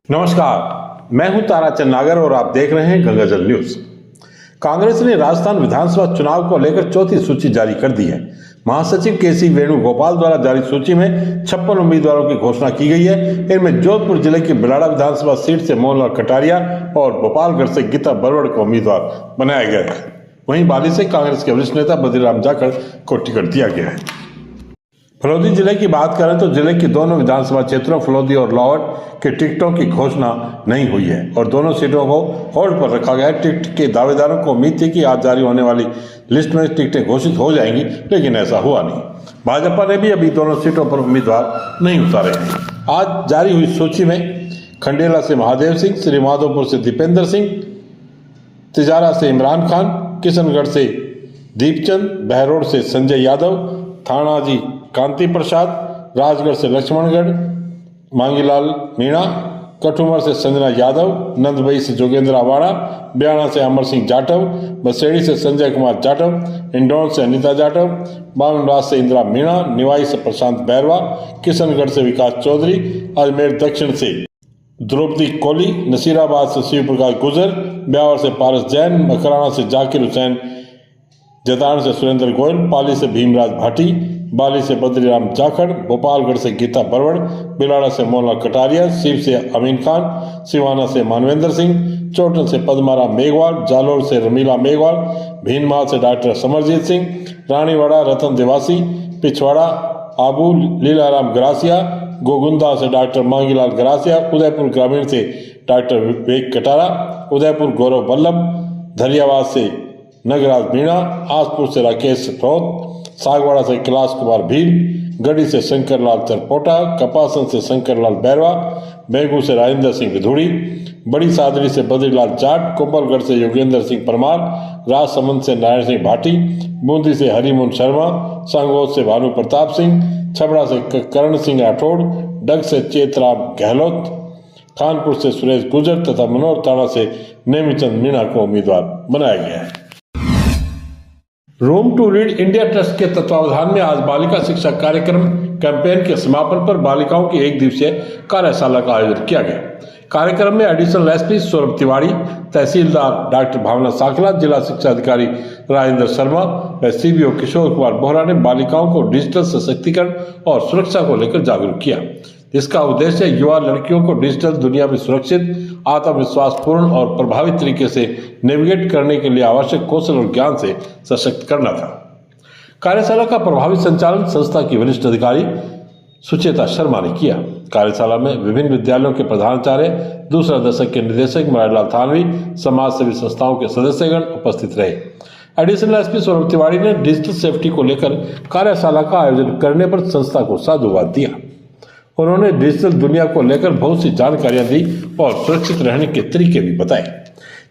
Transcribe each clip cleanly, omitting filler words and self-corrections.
नमस्कार, मैं हूं ताराचंद नागर और आप देख रहे हैं गंगाजल न्यूज। कांग्रेस ने राजस्थान विधानसभा चुनाव को लेकर चौथी सूची जारी कर दी है। महासचिव केसी वेणुगोपाल द्वारा जारी सूची में 56 उम्मीदवारों की घोषणा की गई है। इनमें जोधपुर जिले की बिलाड़ा विधानसभा सीट से मोहनलाल कटारिया और भोपालगढ़ से गीता बरवड़ को उम्मीदवार बनाया गया है। वहीं बाली से कांग्रेस के वरिष्ठ नेता बद्रीराम जाखड़ को टिकट दिया गया है। फलोदी जिले की बात करें तो जिले की दोनों विधानसभा क्षेत्रों फलोदी और लाहौर के टिकटों की घोषणा नहीं हुई है और दोनों सीटों को होल्ड पर रखा गया है। टिकट के दावेदारों को उम्मीद थी कि आज जारी होने वाली लिस्ट में टिकटें घोषित हो जाएंगी, लेकिन ऐसा हुआ नहीं। भाजपा ने भी अभी दोनों सीटों पर उम्मीदवार नहीं उतारे हैं। आज जारी हुई सूची में खंडेला से महादेव सिंह, श्री माधोपुर से दीपेंद्र सिंह, तिजारा से इमरान खान, किशनगढ़ से दीपचंद, बहरोड से संजय यादव, थानाजी कांति प्रसाद, राजगढ़ से लक्ष्मणगढ़ मांगीलाल मीणा, कठुमर से संजना यादव, नंदबई से जोगेंद्र आवाड़ा, ब्याणा से अमर सिंह जाटव, बसेड़ी से संजय कुमार जाटव, इंदौर से अनिता जाटव, बामनराज से इंदिरा मीणा, निवाई से प्रशांत बैरवा, किशनगढ़ से विकास चौधरी, अजमेर दक्षिण से द्रौपदी कोली, नसीराबाद से शिव प्रकाश गुजर, ब्यावर से पारस जैन, मकराना से जाकिर हुसैन, जतान से सुरेंद्र गोयल, पाली से भीमराज भाटी, बाली से बद्रीराम जाखड़, भोपालगढ़ से गीता बरवड़, बिलाड़ा से मोहनलाल कटारिया, सीव से अमीन खान, सिवाना से मानवेंद्र सिंह, चोटन से पद्माराम मेघवाल, जालोर से रमीला मेघवाल, भीनमाल से डॉक्टर समरजीत सिंह, रानीवाड़ा रतन देवासी, पिछवाड़ा आबू लीलाराम गरासिया, गोगुंदा से डॉक्टर मांगीलाल गरासिया, उदयपुर ग्रामीण से डॉक्टर विवेक कटारा, उदयपुर गौरव बल्लभ, धरियावाद से नगराज मीणा, आसपुर से राकेश रौत, सागवाड़ा से कैलाश कुमार भील, गढ़ी से शंकरलाल तरपोटा, कपासन से शंकरलाल बैरवा, बेगू से राजेंद्र सिंह विधुड़ी, बड़ी सादरी से बद्रीलाल जाट, कुंभलगढ़ से योगेंद्र सिंह परमार, राजसमंद से नारायण सिंह भाटी, बूंदी से हरिमोहन शर्मा, सांगोद से भानु प्रताप सिंह, छबड़ा से करण सिंह राठौड़, डग से चेतराम गहलोत, कानपुर से सुरेश गुजर तथा मनोहर ताना से नेमीचंद मीणा को उम्मीदवार बनाया गया है। Room to read India trust के तत्वावधान में आज बालिका शिक्षा कार्यक्रम कैंपेन के समापन पर बालिकाओं की एक दिवसीय कार्यशाला का आयोजन किया गया। कार्यक्रम में एडिशनल एसपी सौरभ तिवारी, तहसीलदार डॉक्टर भावना साखला, जिला शिक्षा अधिकारी राजेंद्र शर्मा व सीबीओ किशोर कुमार बोहरा ने बालिकाओं को डिजिटल सशक्तिकरण और सुरक्षा को लेकर जागरूक किया। इसका उद्देश्य युवा लड़कियों को डिजिटल दुनिया में सुरक्षित, आत्मविश्वासपूर्ण और प्रभावी तरीके से नेविगेट करने के लिए आवश्यक कौशल और ज्ञान से सशक्त करना था। कार्यशाला का प्रभावी संचालन संस्था की वरिष्ठ अधिकारी सुचेता शर्मा ने किया। कार्यशाला में विभिन्न विद्यालयों के प्रधानाचार्य, दूसरा दशक के निदेशक मरारीलाल थानवी, समाज सेवी संस्थाओं के सदस्यगण उपस्थित रहे। एडिशनल एसपी सौरभ तिवारी ने डिजिटल सेफ्टी को लेकर कार्यशाला का आयोजन करने पर संस्था को साधुवाद दिया। उन्होंने डिजिटल दुनिया को लेकर बहुत सी जानकारियां दी और सुरक्षित रहने के तरीके भी बताए।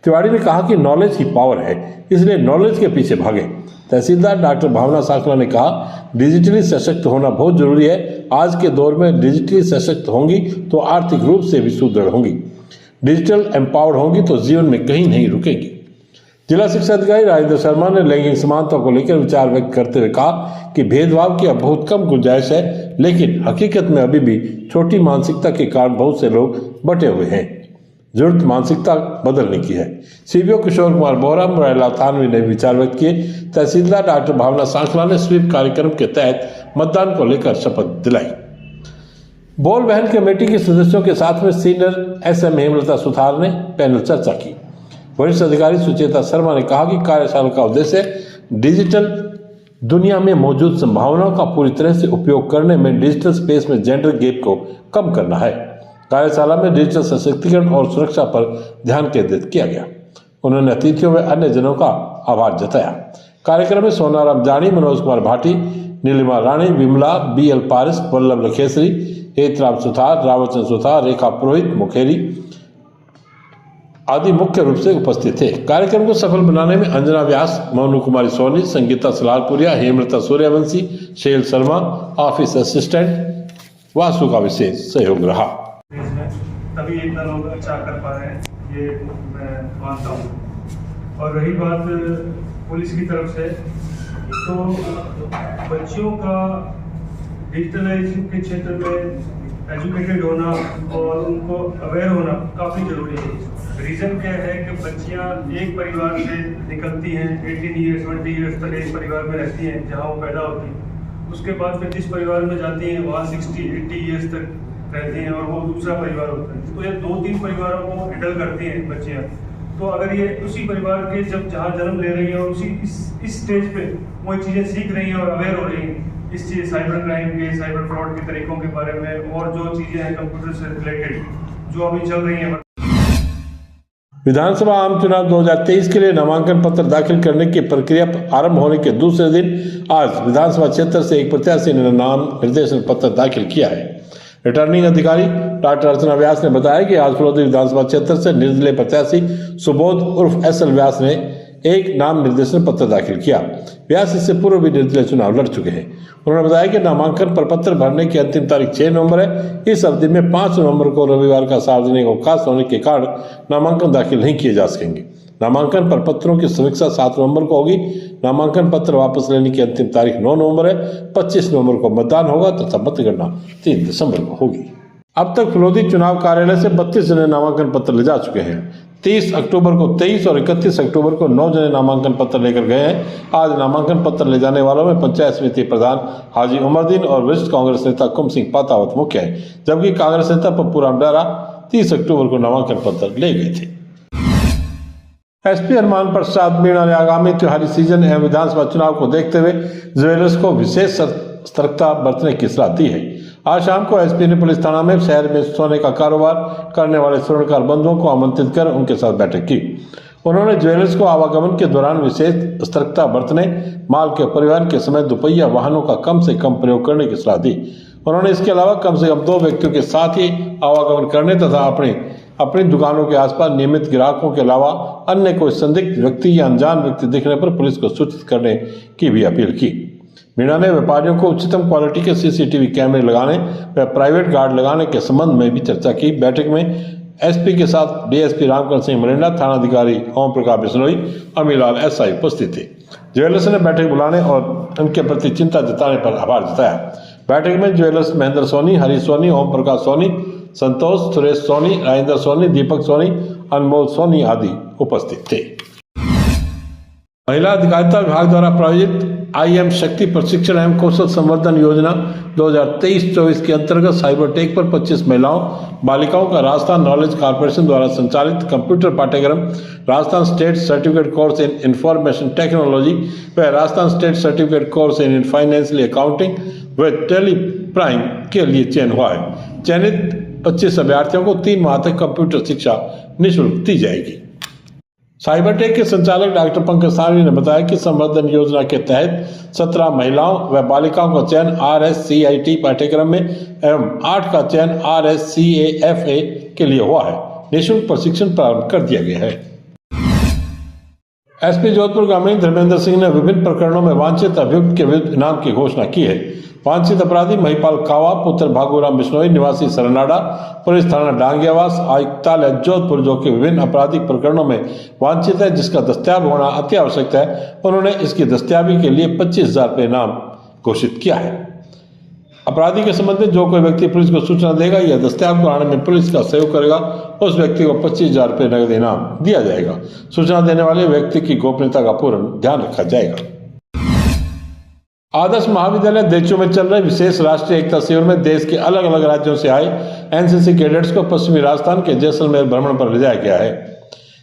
तिवारी ने कहा कि नॉलेज ही पावर है, इसलिए नॉलेज के पीछे भागे। तहसीलदार डॉक्टर भावना साखला ने कहा, डिजिटली सशक्त होना बहुत जरूरी है। आज के दौर में डिजिटली सशक्त होंगी तो आर्थिक रूप से भी सुदृढ़ होंगी, डिजिटल एम्पावर्ड होंगी तो जीवन में कहीं नहीं रुकेंगी। जिला शिक्षा अधिकारी राजेंद्र शर्मा ने लैंगिक समानता को लेकर विचार व्यक्त करते हुए कहा कि भेदभाव की अब बहुत कम गुंजाइश है, लेकिन हकीकत में अभी भी छोटी मानसिकता के कारण बहुत से लोग बटे हुए हैं। जरूरत मानसिकता बदलने की है। सीबीओ किशोर कुमार बोहरा, मरारीलाल थानवी ने विचार व्यक्त किए। तहसीलदार डॉक्टर भावना साखला ने स्वीप कार्यक्रम के तहत मतदान को लेकर शपथ दिलाई। बोल बहन कमेटी के सदस्यों के साथ में सीनियर एसएम हेमलता सुथार ने पैनल चर्चा की। वरिष्ठ अधिकारी सुचेता शर्मा ने कहा कि कार्यशाला का उद्देश्य डिजिटल दुनिया में मौजूद संभावनाओं का पूरी तरह से उपयोग करने में डिजिटल स्पेस में जेंडर गैप को कम करना है। कार्यशाला में डिजिटल सशक्तिकरण और सुरक्षा पर ध्यान केंद्रित किया गया। उन्होंने अतिथियों व अन्य जनों का आभार जताया। कार्यक्रम में सोनाराम जानी, मनोज कुमार भाटी, नीलिमा रानी, विमला, BL पारिस, वल्लभ लखेसरी, हेतराम सुथार, रावचंद सुथार, रेखा पुरोहित मुखेरी आदि मुख्य रूप से उपस्थित थे। कार्यक्रम को सफल बनाने में अंजना व्यास, मोनू कुमारी सोनी, संगीता सलारपुरिया, हेमलता सूर्यवंशी, शैल शर्मा, ऑफिस असिस्टेंट वासु का विशेष सहयोग रहा। तभी इतना लोग अच्छा कर पा रहे हैं, ये मैं मानता हूँ। और रही बात पुलिस की तरफ से, तो बच्चियों का डिजिटलाइजेशन के क्षेत्र में एजुकेटेड होना और उनको अवेयर होना काफ़ी ज़रूरी है। रीज़न क्या है कि बच्चियां एक परिवार से निकलती हैं, 18 ईयर्स 20 ईयर्स तक एक परिवार में रहती हैं जहां वो पैदा होती हैं। उसके बाद फिर जिस परिवार में जाती हैं वहाँ 60-80 ईयर्स तक रहती हैं और वो दूसरा परिवार होता है। तो ये 2-3 परिवारों को हैंडल करती हैं बच्चियाँ। तो अगर ये उसी परिवार के जहाँ जन्म ले रही हैं और उसी इस स्टेज पे वो चीज़ें सीख रही हैं और अवेयर हो रही हैं इस चीज़ साइबर क्राइम के, साइबर फ्रॉड के तरीकों के बारे में और जो चीज़ें हैं कंप्यूटर से रिलेटेड जो अभी चल रही हैं। विधानसभा आम चुनाव 2023 के लिए नामांकन पत्र दाखिल करने की प्रक्रिया आरंभ होने के दूसरे दिन आज विधानसभा क्षेत्र से एक प्रत्याशी ने नाम निर्देशन पत्र दाखिल किया है। रिटर्निंग अधिकारी डॉक्टर अर्चना व्यास ने बताया कि आज फलोदी विधानसभा क्षेत्र से निर्दलीय प्रत्याशी सुबोध उर्फ एसएल व्यास ने एक नाम निर्देशन पत्र दाखिल किया। व्यास इससे पूर्व भी निर्दलीय चुनाव लड़ चुके हैं। उन्होंने बताया कि नामांकन प्रपत्र भरने की अंतिम तारीख 6 नवंबर है। इस अवधि में 5 नवंबर को रविवार का सार्वजनिक अवकाश होने के कारण नामांकन दाखिल नहीं किए जा सकेंगे। नामांकन प्रपत्रों की समीक्षा 7 नवंबर को होगी। नामांकन पत्र वापस लेने की अंतिम तारीख 9 नवंबर है। 25 नवंबर को मतदान होगा तथा मतगणना 3 दिसंबर को होगी। अब तक फलोदी चुनाव कार्यालय से 32 जने नामांकन पत्र ले जा चुके हैं। 30 अक्टूबर को 23 और 31 अक्टूबर को 9 जने नामांकन पत्र लेकर गए हैं। आज नामांकन पत्र ले जाने वालों में पंचायत समिति प्रधान हाजी उमरदीन और वरिष्ठ कांग्रेस नेता कुम सिंह पातावत मुख्य है, जबकि कांग्रेस नेता पप्पू राम डारा 30 अक्टूबर को नामांकन पत्र ले गए थे। एसपी हनुमान प्रसाद मीणा ने आगामी त्योहारी सीजन एवं विधानसभा चुनाव को देखते हुए ज्वेलर्स को विशेष सतर्कता बरतने की सलाह दी है। आज शाम को एसपी ने पुलिस थाना में शहर में सोने का कारोबार करने वाले स्वर्णकार बंधुओं को आमंत्रित कर उनके साथ बैठक की। उन्होंने ज्वेलर्स को आवागमन के दौरान विशेष सतर्कता बरतने, माल के परिवहन के समय दुपहिया वाहनों का कम से कम प्रयोग करने की सलाह दी। उन्होंने इसके अलावा कम से कम 2 व्यक्तियों के साथ ही आवागमन करने तथा अपनी दुकानों के आसपास नियमित ग्राहकों के अलावा अन्य कोई संदिग्ध व्यक्ति या अनजान व्यक्ति दिखने पर पुलिस को सूचित करने की भी अपील की। मीणा ने व्यापारियों को उच्चतम क्वालिटी के सीसीटीवी कैमरे लगाने व प्राइवेट गार्ड लगाने के संबंध में भी चर्चा की। बैठक में एसपी के साथ डीएसपी रामकरण सिंह मरिंडा, थानाधिकारी ओम प्रकाश बिश्नोई, अमीलाल एसआई उपस्थित थे। ज्वेलर्स ने बैठक बुलाने और उनके प्रति चिंता जताने पर आभार जताया। बैठक में ज्वेलर्स महेंद्र सोनी, हरीश सोनी, ओम प्रकाश सोनी, संतोष, सुरेश सोनी, राजेंद्र सोनी, दीपक सोनी, अनमोल सोनी आदि उपस्थित थे। महिला अधिकारिता विभाग द्वारा प्रायोजित आईएम शक्ति प्रशिक्षण एवं कौशल संवर्धन योजना 2023-24 के अंतर्गत साइबर टेक पर 25 महिलाओं बालिकाओं का राजस्थान नॉलेज कॉर्पोरेशन द्वारा संचालित कंप्यूटर पाठ्यक्रम, Rajasthan state certificate course in information technology व Rajasthan state certificate course in financial accounting व टेली प्राइम के लिए चयन हुआ है। चयनित 25 अभ्यर्थियों को 3 माह तक कंप्यूटर शिक्षा निःशुल्क दी जाएगी। साइबर टेक के संचालक डॉक्टर पंकज सारवी ने बताया कि संवर्धन योजना के तहत 17 महिलाओं व बालिकाओं का चयन RSCIT पाठ्यक्रम में एवं 8 का चयन RSCAFA के लिए हुआ है। निःशुल्क प्रशिक्षण प्रारंभ कर दिया गया है। एसपी जोधपुर ग्रामीण धर्मेंद्र सिंह ने विभिन्न प्रकरणों में वांछित अभियुक्त के विरुद्ध इनाम की घोषणा की है। वांछित अपराधी महिपाल कावा पुत्र भागुराम बिश्नोई निवासी सरनाडा, पुलिस थाना डांगियावास आयुक्तालय जोधपुर, जो कि विभिन्न आपराधिक प्रकरणों में वांछित है, जिसका दस्तावेज होना अति आवश्यक है। उन्होंने इसकी दस्तावेजी के लिए 25,000 रुपये इनाम घोषित किया है। अपराधी के संबंध में जो कोई व्यक्ति पुलिस को सूचना देगा या दस्तावेज को लाने में पुलिस का सहयोग करेगा, उस व्यक्ति को 25,000 रुपये नगद इनाम दिया जाएगा। सूचना देने वाले व्यक्ति की गोपनीयता का पूर्ण ध्यान रखा जाएगा। आदर्श महाविद्यालय देचू में चल रहे विशेष राष्ट्रीय एकता शिविर में देश के अलग अलग राज्यों से आए एनसीसी कैडेट्स को पश्चिमी राजस्थान के जैसलमेर भ्रमण पर ले जाया गया है।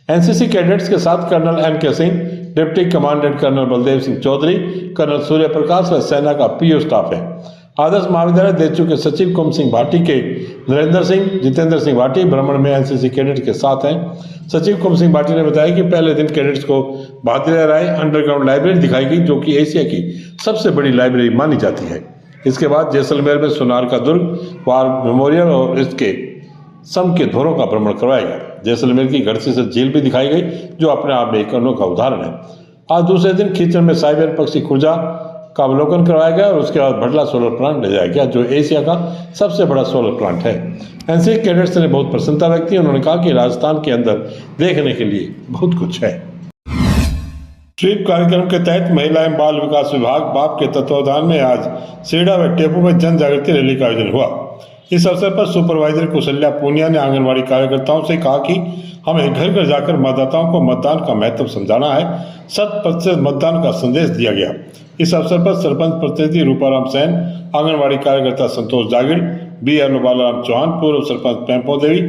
एनसीसी कैडेट्स के साथ colonel N K. Singh, deputy commandant colonel Baldev Singh Chaudhary, colonel Surya Prakash व सेना का पीओ स्टाफ है। आदर्श महाविद्यालय देचू के सचिव कुम सिंह भाटी के नरेंद्र सिंह, जितेंद्र सिंह भाटी भ्रमण में एनसीसी कैडेट के साथ हैं। सचिव कुम सिंह भाटी ने बताया कि पहले दिन कैडेट्स को भादरा राय अंडरग्राउंड लाइब्रेरी दिखाई गई, जो कि एशिया की सबसे बड़ी लाइब्रेरी मानी जाती है। इसके बाद जैसलमेर में सोनार का दुर्ग, वार मेमोरियल और इसके सम के धोरों का भ्रमण करवाया गया। जैसलमेर की गढ़सी से झील भी दिखाई गई, जो अपने आप में एक अनोखा उदाहरण है। आज दूसरे दिन खीचन में साइबर पक्षी खुर्जा का अवलोकन करवाया गया और उसके बाद भटला सोलर प्लांट ले जाया गया, जो एशिया का सबसे बड़ा सोलर प्लांट है। एनसीसी कैडेट्स ने बहुत प्रसन्नता व्यक्त की। उन्होंने कहा कि राजस्थान के अंदर देखने के लिए बहुत कुछ है। स्वीप कार्यक्रम के तहत महिला एवं बाल विकास विभाग बाप के तत्वावधान में आज सेड़ा व टेपू में जन जागृति रैली का आयोजन हुआ। इस अवसर पर सुपरवाइजर कौशल्या पूनिया ने आंगनबाड़ी कार्यकर्ताओं से कहा कि हमें घर घर जाकर मतदाताओं को मतदान का महत्व समझाना है। 100% मतदान का संदेश दिया गया। इस अवसर पर सरपंच प्रतिनिधि रूपाराम सैन, आंगनबाड़ी कार्यकर्ता संतोष जागिड़, BLO बालाराम चौहान, पूर्व सरपंच पैंपो देवी,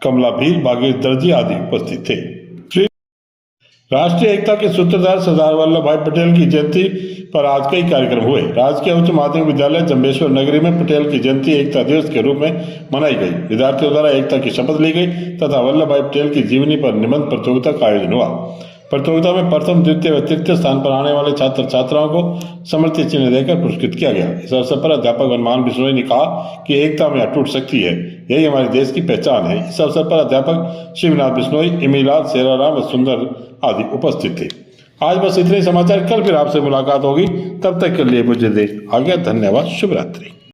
कमला भील, भागीर दर्जी आदि उपस्थित थे। राष्ट्रीय एकता के सूत्रधार सरदार वल्लभ भाई पटेल की जयंती पर आज कई कार्यक्रम हुए। राजकीय उच्च माध्यमिक विद्यालय जम्बेश्वर नगरी में पटेल की जयंती एकता दिवस के रूप में मनाई गई। विद्यार्थियों द्वारा एकता की शपथ ली गई तथा वल्लभ भाई पटेल की जीवनी पर निबंध प्रतियोगिता का आयोजन हुआ। प्रतियोगिता में प्रथम, द्वितीय व तृतीय स्थान पर आने वाले छात्र छात्राओं को स्मृति चिन्ह देकर पुरस्कृत किया गया। इस अवसर पर अध्यापक हनुमान बिश्नोई ने कहा कि एकता में अटूट शक्ति है, यही हमारे देश की पहचान है। इस अवसर पर अध्यापक शिवनाथ बिश्नोई, इमीलाल, शेराराम व सुंदर आदि उपस्थित थे। आज बस इतने समाचार, कल फिर आपसे मुलाकात होगी। तब तक के लिए मुझे दे आज्ञा। धन्यवाद। शुभ रात्रि।